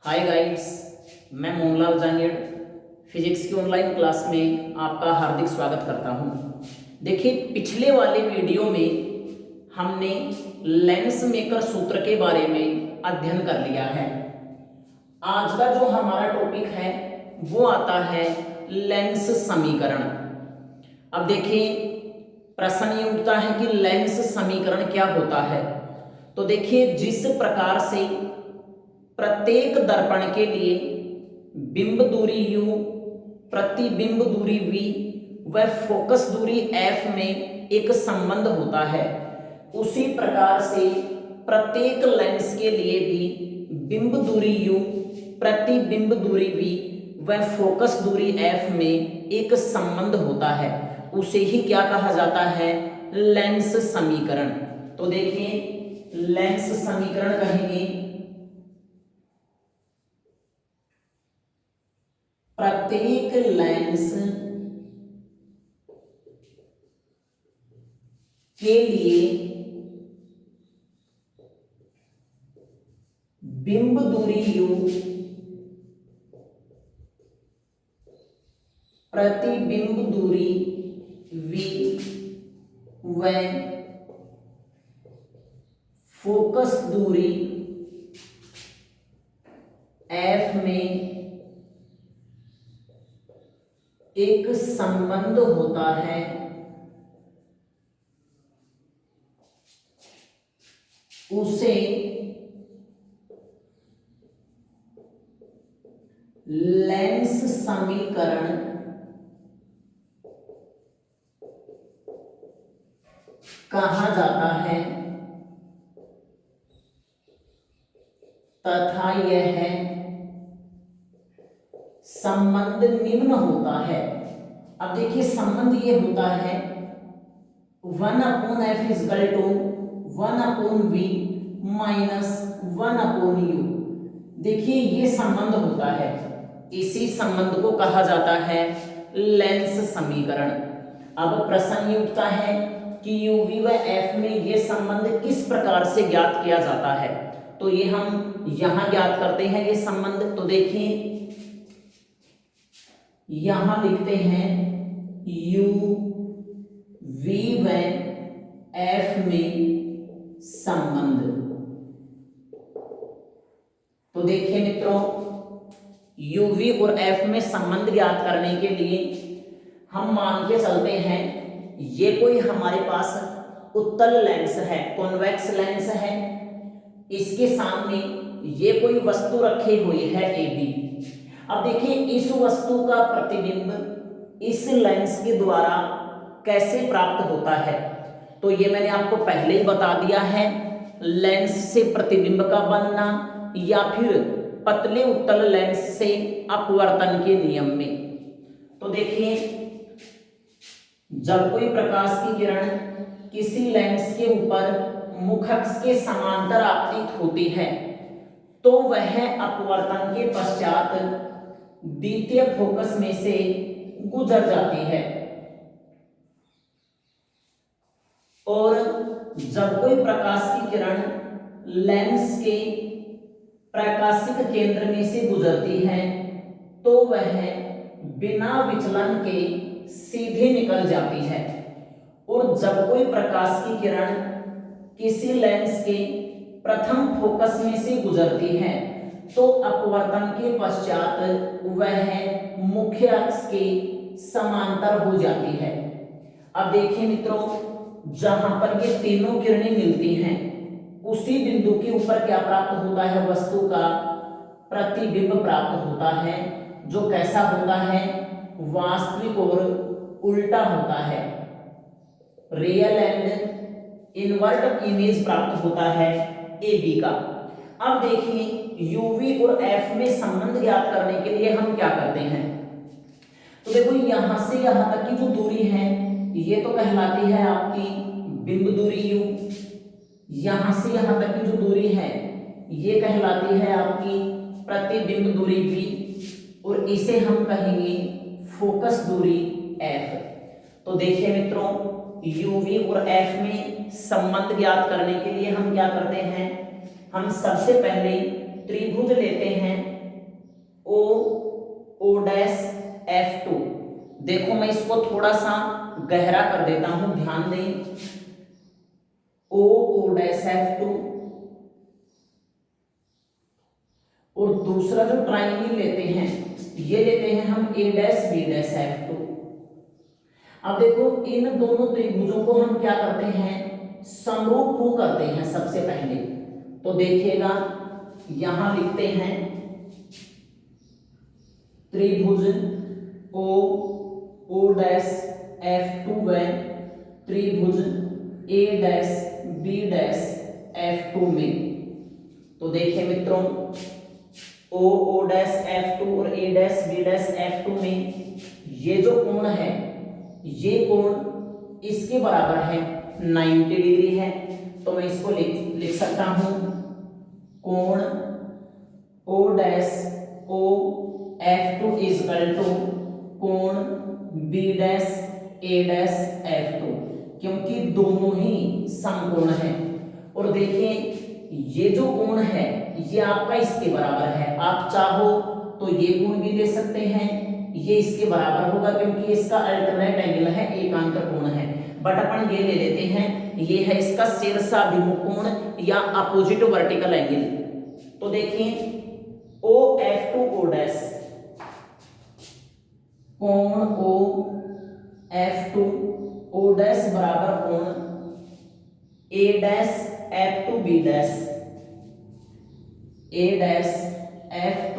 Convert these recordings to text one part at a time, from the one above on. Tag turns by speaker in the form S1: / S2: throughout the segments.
S1: हाय guides, मैं Mohanlal Jangid physics की online class में आपका हार्दिक स्वागत करता हूं। देखिए, पिछले वाले वीडियो में हमने लेंस मेकर सूत्र के बारे में अध्ययन कर लिया है। आज का जो हमारा टॉपिक है वो आता है लेंस समीकरण। अब देखिए, प्रश्न ये उठता है कि लेंस समीकरण क्या होता है। तो देखिए, जिस प्रकार से प्रत्येक दर्पण के लिए बिंब दूरी u, प्रतिबिंब दूरी v व फोकस दूरी f में एक संबंध होता है, उसी प्रकार से प्रत्येक लेंस के लिए भी बिंब दूरी u, प्रतिबिंब दूरी v व फोकस दूरी f में एक संबंध होता है। उसे ही क्या कहा जाता है? लेंस समीकरण। तो देखिए, लेंस समीकरण कहेंगे प्रत्येक लेंस के लिए बिंब दूरी u, प्रतिबिंब दूरी v व फोकस दूरी f में एक संबंध होता है। उसे लेंस समीकरण कहा जाता है तथा यह संबंध निम्न होता है। अब देखिए, संबंध ये होता है 1/f is equal to 1/v minus 1/u। देखिए, ये संबंध होता है, इसी संबंध को कहा जाता है लेंस समीकरण। अब प्रश्न ये उठता है कि uv व f में ये संबंध किस प्रकार से ज्ञात किया जाता है। तो ये हम यहां ज्ञात करते हैं ये संबंध। तो देखिए, यहां लिखते हैं u v व f में संबंध। तो देखिए मित्रों, u v और f में संबंध ज्ञात करने के लिए हम मान के चलते हैं ये कोई हमारे पास उत्तल लेंस है, कॉन्वेक्स लेंस है। इसके सामने ये कोई वस्तु रखी हुई है AB। अब देखिए, इस वस्तु का प्रतिबिंब इस लेंस के द्वारा कैसे प्राप्त होता है। तो ये मैंने आपको पहले ही बता दिया है, लेंस से प्रतिबिंब का बनना या फिर पतले उत्तल लेंस से अपवर्तन के नियम में। तो देखिए, जब कोई प्रकाश की किरण किसी लेंस के ऊपर मुख अक्ष के समांतर आपतित होती है तो वह अपवर्तन के पश्चात द्वितीय फोकस में से गुजर जाती है, और जब कोई प्रकाश की किरण लेंस के प्रकाशिक केंद्र में से गुजरती है तो वह बिना विचलन के सीधे निकल जाती है। और जब कोई प्रकाश की किरण किसी लेंस के प्रथम फोकस में से गुजरती है तो अपवर्तन के पश्चात वह मुख्य अक्ष के समांतर हो जाती है। अब देखिए मित्रों, जहां पर ये तीनों किरणें मिलती हैं उसी बिंदु के ऊपर क्या प्राप्त होता है? वस्तु का प्रतिबिंब प्राप्त होता है, जो कैसा होता है? वास्तविक और उल्टा होता है। रियल एंड इनवर्ट इमेज प्राप्त होता है AB का। अब देखिए, UV और F में संबंध ज्ञात करने के लिए हम क्या करते हैं? तो देखो, यहां से यहां तक की जो दूरी है ये तो कहलाती है आपकी बिंब दूरी U। यहां से यहां तक की जो दूरी है ये कहलाती है आपकी प्रतिबिंब दूरी V, और इसे हम कहेंगे फोकस दूरी F। तो देखिए मित्रों, UV और F में संबंध ज्ञात करने के लिए हम क्या करते हैं? हम सबसे पहले त्रिभुज लेते हैं ओ ओ डैश F2। देखो मैं इसको थोड़ा सा गहरा कर देता हूं, ध्यान दें। ओ ओ डैश F2 और दूसरा जो ट्राइंगल लेते हैं ये लेते हैं हम A dash B dash F2। अब देखो इन दोनों त्रिभुजों को हम क्या करते हैं, समरूप करते हैं सबसे पहले। तो देखिएगा यहां लिखते हैं त्रिभुज ओ ओ डैश F2 व त्रिभुज A dash B dash F2 में। तो देखिए मित्रों ओ ओ डैश F2 और A dash B dash F2 में ये जो कोण है ये कोण इसके बराबर है 90 डिग्री है। तो मैं इसको लिख सकता हूं कोण O dash O F2 equal to कोण B dash A dash F2, क्योंकि दोनों ही समकोण हैं। और देखिए ये जो कोण है ये आपका इसके बराबर है, आप चाहो तो ये कोण भी ले सकते हैं, ये इसके बराबर होगा क्योंकि इसका अल्टरनेट एंगल है, एकांतर कोण है। बट अपन ये ले लेते हैं, ये है इसका शीर्षाभिमुख कोण या अपोजिट वर्टिकल एंगल। तो देखिए ओ F2 ओ डैश कोण ओ F2 ओ डैश बराबर कोण A dash F2 B dash A dash F2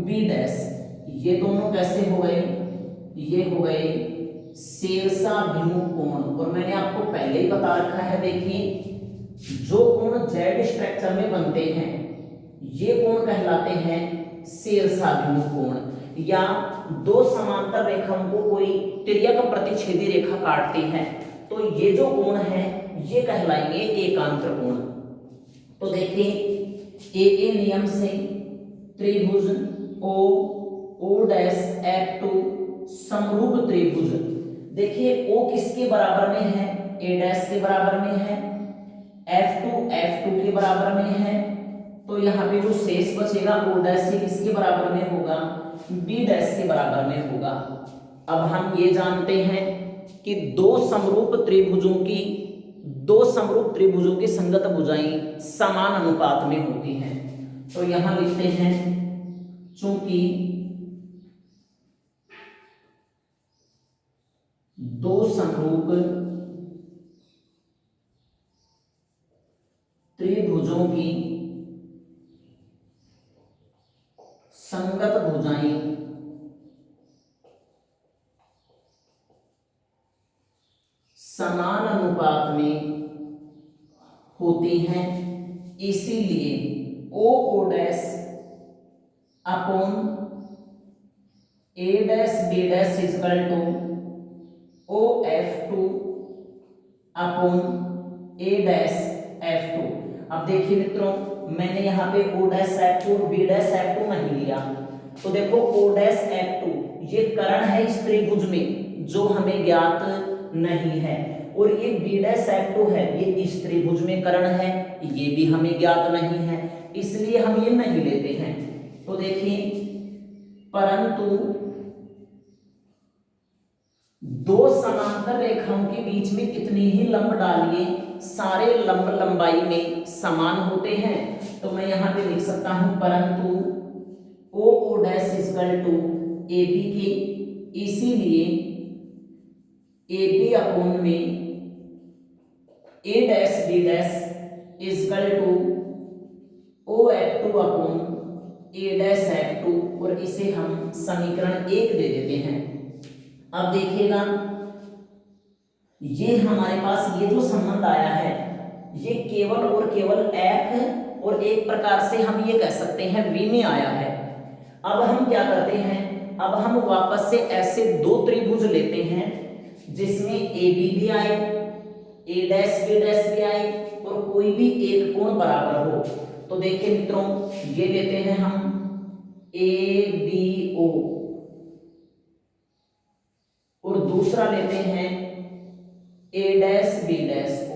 S1: B dash. ये दोनों कैसे हो गए, ये हो गए शीर्षाभिमुख कोण। और मैंने आपको पहले ही बता रखा है, देखिए जो कोण जेड स्ट्रक्चर में बनते हैं ये कोण कहलाते हैं शीर्षाभिमुख कोण। या दो समांतर रेखाओं को कोई तिर्यक प्रतिच्छेदी रेखा काटती है तो ये जो कोण है ये कहलाएंगे एकांतर कोण। तो देखिए ए नियम से त्रिभुज ओ ओ डैश F2 समरूप त्रिभुज। देखिए ओ किसके बराबर में है, A डैश के बराबर में है, F2 के बराबर में है। तो यहाँ पे जो शेष बचेगा O डैश ये किसके बराबर में होगा, B डैश के बराबर में होगा। अब हम ये जानते हैं कि दो समरूप त्रिभुजों की संगत भुजाएं समान अनुपात में होती हैं। तो यहां लिखते हैं चूंकि दो समरूप त्रिभुजों की संगत भुजाएं समान अनुपात में होती हैं, इसीलिए O O dash upon A dash B dash equal to O F2 upon A dash F2। अब देखिए मित्रों मैंने यहाँ पे O डैश F2 और B डैश F2 नहीं लिया। तो देखो O डैश F2 ये कर्ण है इस त्रिभुज में जो हमें ज्ञात नहीं है, और ये B डैश F2 है ये इस त्रिभुज में कर्ण है, ये भी हमें ज्ञात नहीं है, इसलिए हम ये नहीं लेते हैं। तो देखिए परंतु दो समांतर रेखाओं के बीच में कितनी ही लंब डालिए सारे लंब लंबाई में समान होते हैं। तो मैं यहां पे लिख सकता हूं परंतु O O dash equal to A B के, इसीलिए ए बी अपॉन में A dash B dash equal to O F2 upon A dash F2, और इसे हम समीकरण 1 दे देते हैं। अब देखिएगा ये हमारे पास ये जो संबंध आया है ये केवल और केवल F और एक प्रकार से हम ये कह सकते हैं V में आया है। अब हम क्या करते हैं, अब हम वापस से ऐसे दो त्रिभुज लेते हैं जिसमें AB भी आए A डैश B डैश भी आए और कोई भी एक कोण बराबर हो। तो देखिए मित्रों ये लेते हैं हम ABO और दूसरा लेते हैं A dash B dash O।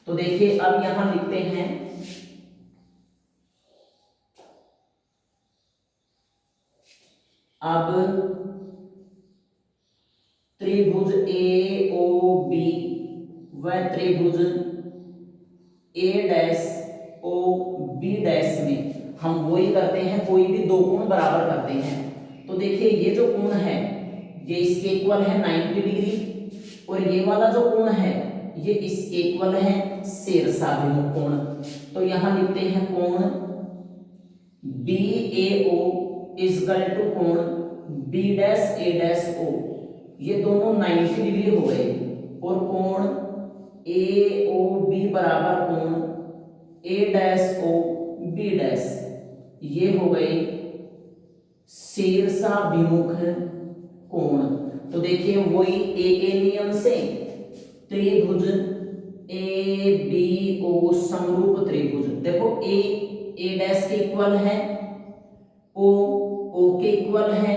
S1: तो देखिए अब यहां लिखते हैं अब त्रिभुज ए ओ बी व त्रिभुज ए डैश ओ बी डैश में हम वही करते हैं, कोई भी दो कोण बराबर करते हैं। तो देखिए ये जो कोण है ये इसके इक्वल है 90 डिग्री और ये वाला जो कोण है ये इसके इक्वल है शीर्षाभिमुख कोण। तो यहां लिखते हैं कोण B A O equal to कोण B dash A dash O, ये दोनों 90 डिग्री हो गए और कोण ए ओ बी बराबर कोण ए डैश ओ बी डैश, ये हो गए शीर्षाभिमुख कोण। तो देखिए वही ए नियम से त्रिभुज ए बी ओ समरूप त्रिभुज, देखो ए डैश के इक्वल है, ओ के इक्वल है,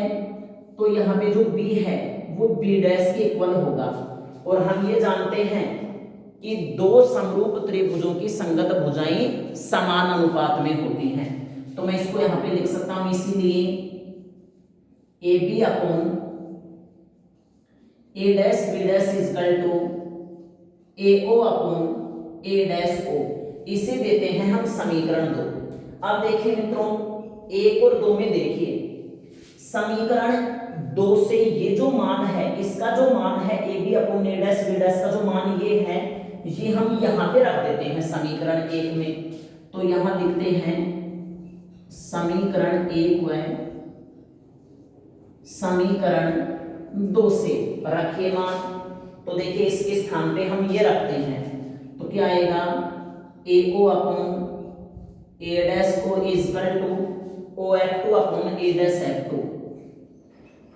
S1: तो यहाँ पे जो बी है वो बी डैश के इक्वल होगा। और हम ये जानते हैं कि दो समरूप त्रिभुजों की संगत भुजाएं समान अनुपात में होती हैं। तो मैं इसको यहाँ पे लिख सकता हूं, इसीलिए A B upon A dash B dash equal to A O upon A dash O, इसे देते हैं हम समीकरण 2। अब देखिए मित्रों 1 और 2 में देखिए समीकरण 2 से ये जो मान है, इसका जो मान है A B upon A dash B dash का जो मान ये है, ये हम यहाँ पे रख देते हैं समीकरण 1 में। तो यहाँ लिखते हैं समीकरण 1 व समीकरण 2 से रखिए मान। तो देखिए इसके स्थान पे हम ये रखते हैं, तो क्या आएगा A O upon A dash O equal to O F two upon A dash F two,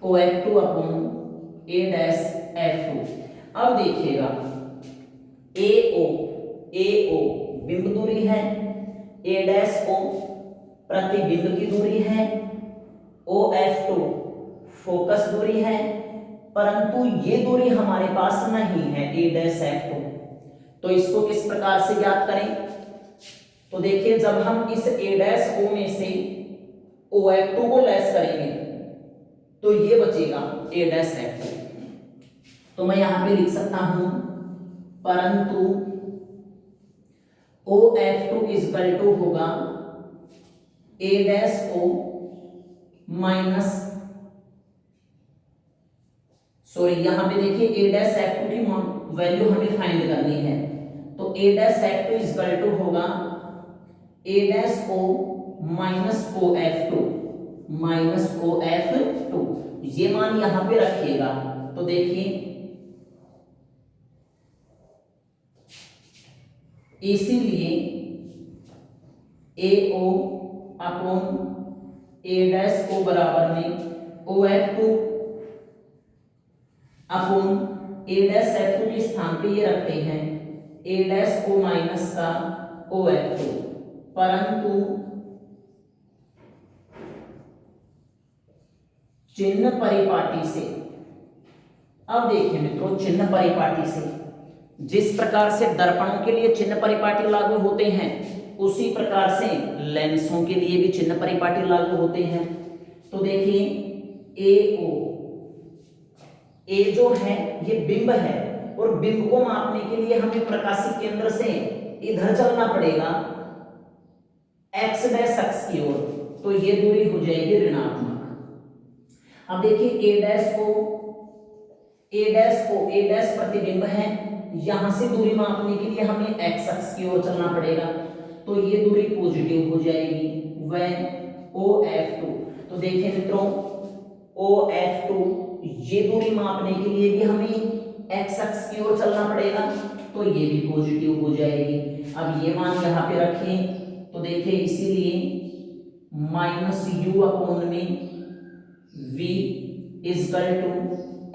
S1: O F two upon A dash F two. अब देखिएगा ए ओ बिंब दूरी है, ए डैश ओ प्रतिबिंब की दूरी है, ओ एफ टू फोकस दूरी है, परंतु ये दूरी हमारे पास नहीं है ए डैश एफ टू। तो इसको किस प्रकार से ज्ञात करें? तो देखिए जब हम इस ए डैश ओ में से ओ एफ टू को लेस करेंगे तो ये बचेगा ए डैश एफ टू। तो मैं यहां पे लिख सकता हूं परंतु O F two equal to होगा A dash O minus, sorry यहां पे देखिए ए डैश एफ टू की वैल्यू हमें फाइंड करनी है। तो A dash F two equal to होगा A dash O minus O F two, minus O F two, ये मान यहां पे रखिएगा। तो देखिए इसीलिए ए ओ अपॉन ए डैश ओ बराबर में ओ F two upon A dash F to के स्थान पे ये रखते हैं ए डैश ओ माइनस का ओ एफ टू, परंतु चिन्ह परिपाटी से, अब देखिए मित्रों चिन्ह परिपाटी से जिस प्रकार से दर्पणों के लिए चिन्ह परिपाटी लागू होते हैं उसी प्रकार से लेंसों के लिए भी चिन्ह परिपाटी लागू होते हैं। तो देखिए ए जो है ये बिंब है और बिंब को मापने के लिए हमें प्रकाशिक केंद्र से इधर चलना पड़ेगा एक्स डैश अक्ष की ओर, तो ये दूरी हो जाएगी ऋणात्मक। अब देखिए ए डैश प्रतिबिंब है, यहां से दूरी मापने के लिए हमें एक्स अक्ष की ओर चलना पड़ेगा, तो ये दूरी पॉजिटिव हो जाएगी वह ओ एफ टू। तो देखिए मित्रों ओ एफ टू ये दूरी मापने के लिए भी हमें एक्स अक्ष की ओर चलना पड़ेगा, तो ये भी पॉजिटिव हो जाएगी। अब ये मान यहाँ पे रखें, तो देखिए इसीलिए माइनस यू अपॉन में v equal to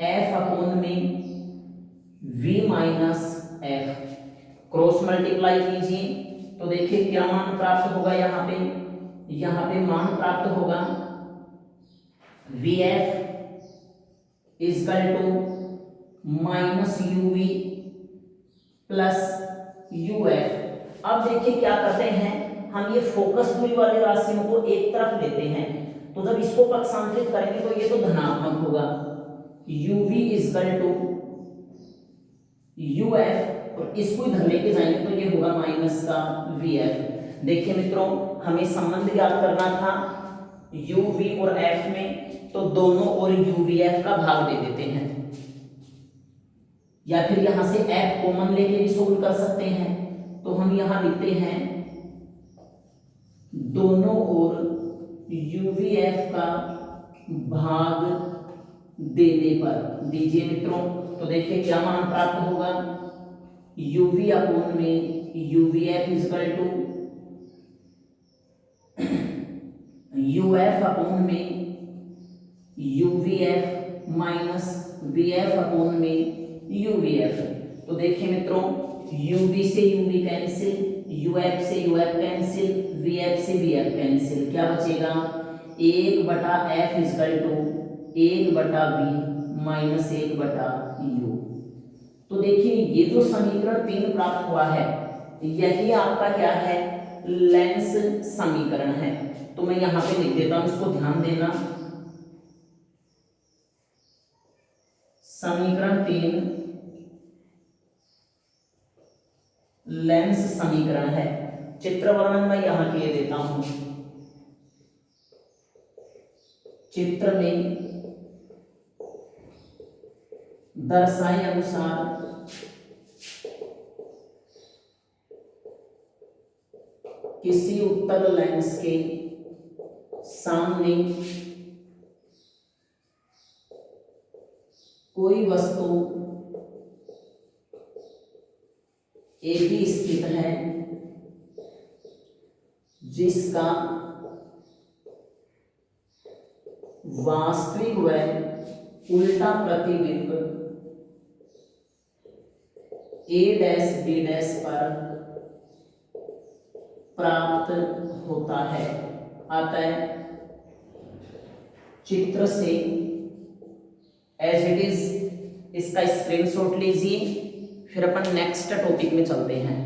S1: F upon में v minus F, cross multiply कीजिए तो देखिए क्या मान प्राप्त होगा, यहाँ पे मान प्राप्त होगा vf equal to minus UV plus UF. अब देखिए क्या करते हैं हम, ये फोकस दूरी वाली राशियों को एक तरफ लेते हैं, तो जब इसको पक्षांतरित करेंगे तो ये तो धनात्मक होगा, uv इक्वल टू uf, और इसको इधर लेके जाएंगे तो ये होगा माइनस का vf। देखिए मित्रों, हमें संबंध ज्ञात करना था uv और f में, तो दोनों ओर uvf का भाग दे देते हैं, या फिर यहां से f कॉमन लेके भी सोल्व कर सकते हैं। तो हम यहां लिखते हैं दोनों ओर uvf का भाग देने पर, दीजिए मित्रों। तो देखिए क्या मान प्राप्त होगा, uv अपॉन में uvf equal to uf upon में uvf माइनस vf अपॉन में uvf। तो देखिए मित्रों, uv से uv कैंसिल, uf से uf कैंसिल, vf से vf कैंसिल, क्या बचेगा 1/f equal to 1/v minus 1/u। तो देखिए ये जो समीकरण 3 प्राप्त हुआ है, यही आपका क्या है, लेंस समीकरण है। तो मैं यहां पे लिख देता हूं, इसको ध्यान देना। समीकरण 3 लेंस समीकरण है। चित्र वर्णन मैं यहां के देता हूं। चित्र में दर्शाए अनुसार किसी उत्तल लेंस के सामने कोई वस्तु AB स्थित है जिसका वास्तविक व उल्टा प्रतिबिंब A' B' पर प्राप्त होता है। अतः चित्र से एज इट इज इसका स्क्रीनशॉट लीजिए, फिर अपन नेक्स्ट टॉपिक में चलते हैं।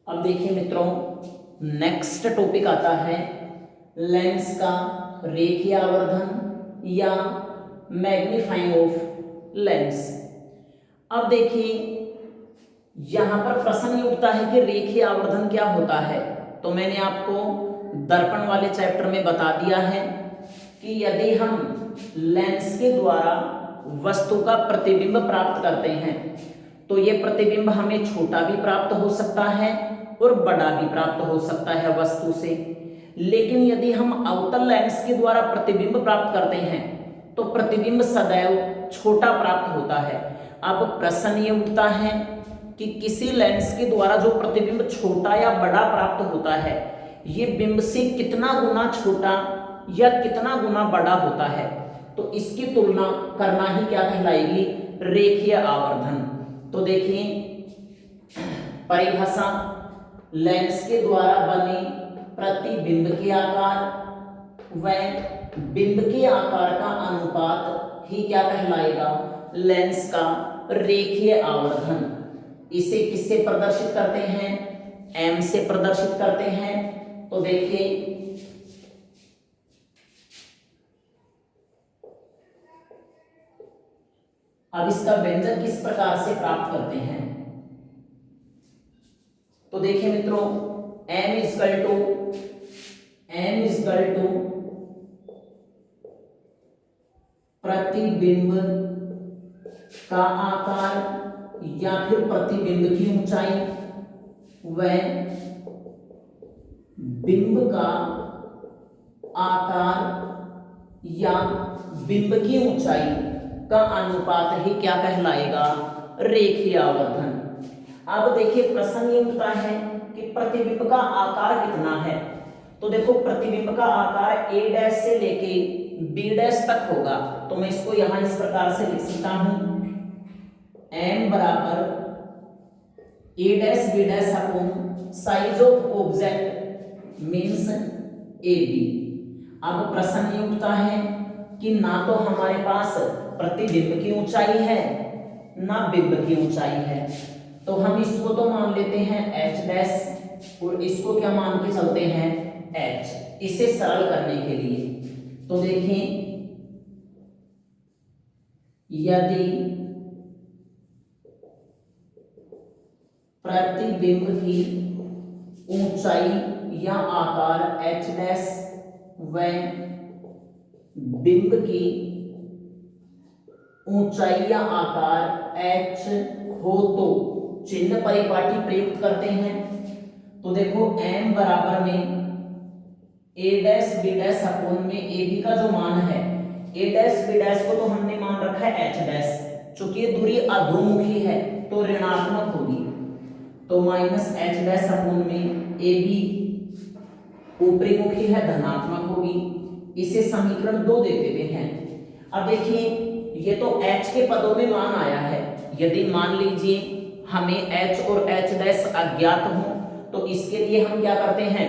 S1: अब देखिए मित्रों, नेक्स्ट टॉपिक आता है लेंस का रेखीय आवर्धन या मैग्नीफाइंग ऑफ लेंस। अब देखिए यहां पर प्रश्न ये उठता है कि रेखीय आवर्धन क्या होता है। तो मैंने आपको दर्पण वाले चैप्टर में बता दिया है कि यदि हम लेंस के द्वारा वस्तु का प्रतिबिंब प्राप्त करते हैं तो ये प्रतिबिंब हमें छोटा भी प्राप्त हो सकता है और बड़ा भी प्राप्त हो सकता है वस्तु से। लेकिन यदि हम अवतल लेंस के द्वारा प्रतिबिंब प्राप्त करते हैं तो प्रतिबिंब सदैव छोटा प्राप्त होता है। अब प्रश्न ये उठता है कि किसी लेंस के द्वारा जो प्रतिबिंब छोटा या बड़ा प्राप्त होता है, ये बिंब से कितना गुना छोटा या कितना गुना बड़ा होता है, तो इसकी तुलना करना ही क्या कहलाएगी, रेखीय आवर्धन। तो देखिए परिभाषा, लेंस के द्वारा बने प्रतिबिंब के आकार व बिंब के आकार का अनुपात ही क्या कहलाएगा, लेंस का रेखीय आवर्धन। इसे किससे प्रदर्शित करते हैं, m से प्रदर्शित करते हैं। तो देखिए अब इसका व्यंजक किस प्रकार से प्राप्त करते हैं। तो देखिए मित्रों, m इक्वल टू प्रतिबिंब का आकार या फिर प्रतिबिंब की ऊंचाई व बिंब का आकार या बिंब की ऊंचाई का अनुपात ही क्या कहलाएगा, रेखीय आवर्धन। अब देखिए प्रश्न ये उठता है कि प्रतिबिंब का आकार कितना है। तो देखो प्रतिबिंब का आकार A' से लेके B' तक होगा। तो मैं इसको यहां इस प्रकार से लिख सकता हूं, m बराबर A' B' upon size of object means AB। अब प्रश्न ये उठता है कि ना तो हमारे पास प्रतिबिंब की ऊंचाई है ना बिंब की ऊंचाई है, तो हम इसको तो मान लेते हैं h डैश और इसको क्या मान के चलते हैं h, इसे सरल करने के लिए। तो देखें, यदि प्रतिबिंब की ऊंचाई या आकार h डैश व बिंब की ऊंचाई या आकार h हो तो चिन्ह परिपाटी प्रयुक्त करते हैं। तो देखो m बराबर में a dash b dash upon में a b का जो मान है a डैश b डैश को तो हमने मान रखा है h डैश, चूंकि ये दूरी अधोमुखी है तो ऋणात्मक होगी, तो माइनस h डैश अपोन में a b ऊपरी मुखी है धनात्मक होगी। इसे समीकरण 2 दे देते हैं। अब देखिए ये तो h के पदों में मान आया है, यदि मान लीजिए हमें h और h डैश अज्ञात हो तो इसके लिए हम क्या करते हैं,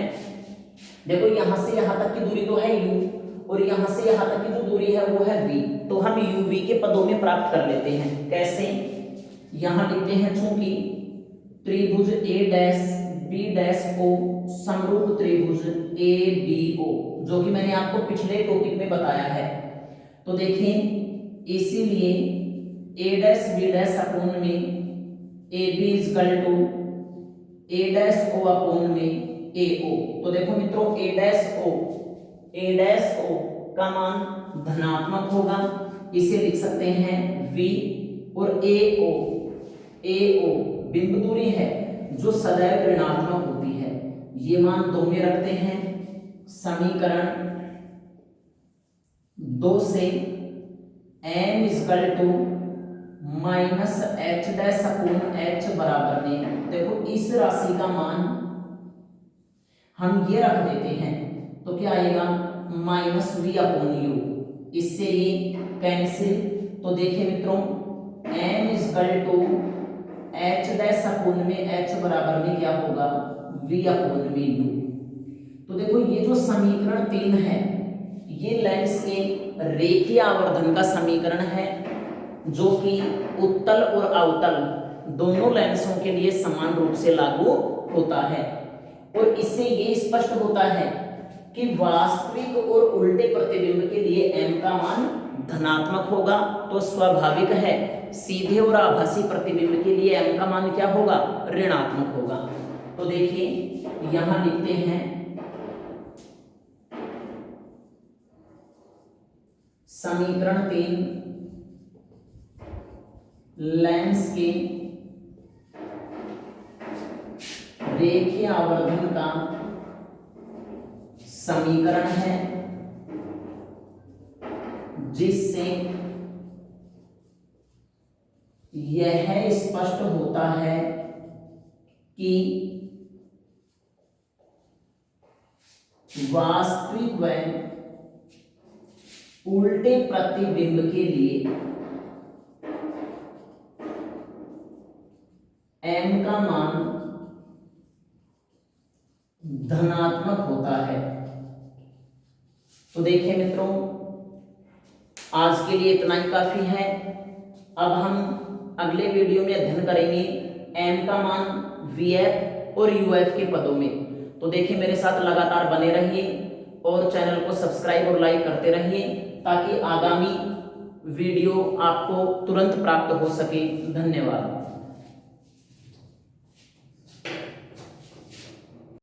S1: देखो यहां से यहां तक की दूरी तो है u और यहां से यहां तक की जो दूरी है वो है v, तो हम uv के पदों में प्राप्त कर लेते हैं। कैसे, यहां लिखते हैं चूंकि त्रिभुज a dash b dash o समरूप त्रिभुज a b o, जो कि मैंने आपको पिछले टॉपिक में बताया है। तो देखिए इसीलिए a dash b dash upon में a b equal to a dash o upon में a o। तो देखो मित्रों a डैश o का मान धनात्मक होगा, इसे लिख सकते हैं v, और a o बिंब दूरी है जो सदैव ऋणात्मक होती है, ये मान 2 में रखते हैं। समीकरण 2 से m equal to minus h dash upon h बराबर में, देखो इस राशि का मान हम ये रख देते हैं तो क्या आएगा माइनस v अपोन u, इससे ये कैंसिल। तो देखिए मित्रों m equal to h dash upon में h बराबर में क्या होगा v अपोन में u। तो देखो ये जो समीकरण 3 है ये लेंस के रेखीय आवर्धन का समीकरण है, जो कि उत्तल और अवतल दोनों लेंसों के लिए समान रूप से लागू होता है। और इससे ये स्पष्ट होता है कि वास्तविक और उल्टे प्रतिबिंब के लिए m का मान धनात्मक होगा, तो स्वाभाविक है सीधे और आभासी प्रतिबिंब के लिए m का मान क्या होगा ऋणात्मक होगा। तो देखिए यहां लिखते हैं समीकरण 3 लेंस के रेखीय आवर्धन का समीकरण है, जिससे यह स्पष्ट होता है कि वास्तविक व उल्टे प्रतिबिंब के लिए m का मान धनात्मक होता है। तो देखिए मित्रों आज के लिए इतना ही काफी है। अब हम अगले वीडियो में अध्ययन करेंगे m का मान vf और uf के पदों में। तो देखिए मेरे साथ लगातार बने रहिए और चैनल को सब्सक्राइब और लाइक करते रहिए, ताकि आगामी वीडियो आपको तुरंत प्राप्त हो सके। धन्यवाद।